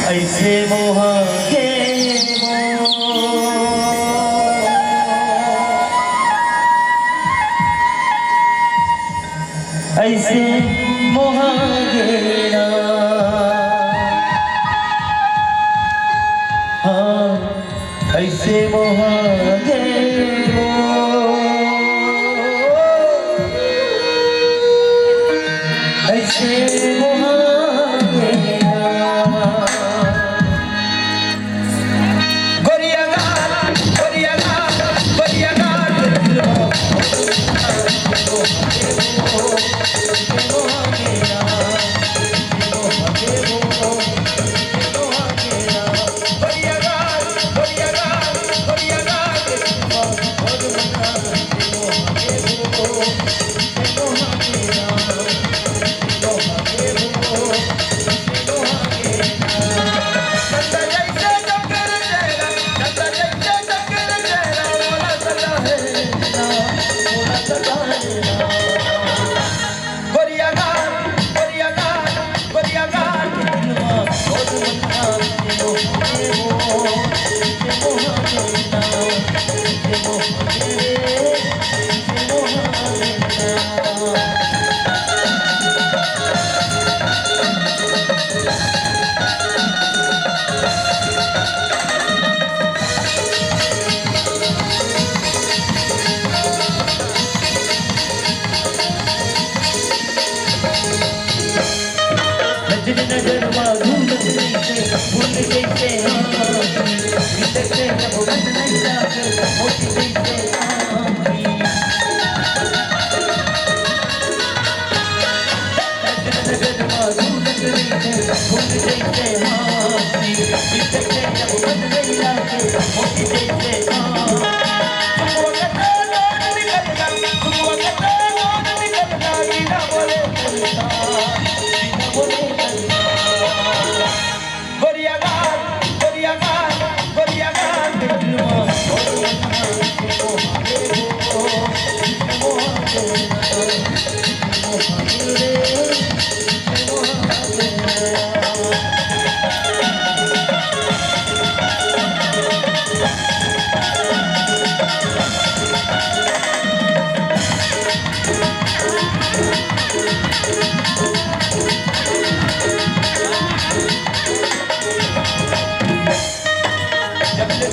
ऐसे मोहागे ऐसे मोहागे हाँ ऐसे मोहागे ऐसे मोहागे नजरवा धूम कैसे फूल कैसे देखते जब मन नहीं जाकर मोती कैसे नजरवा धूम कैसे फूल कैसे देखते जब मन नहीं जाकर मोती कैसे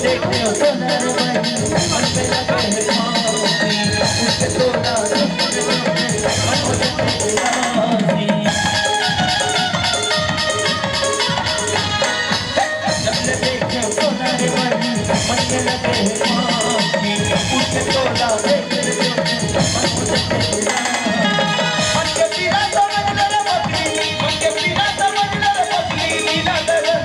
देखते हो तो नर बनी मन पे लगे है उसके तो मन हो जाते जब ले देखते हो तो नर बनी मन पे लगे है उसके तो मन हो जाते मन के पीरा समझ ले बकरी मन के पीरा समझ ले बकरी नीला दरन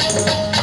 Oh,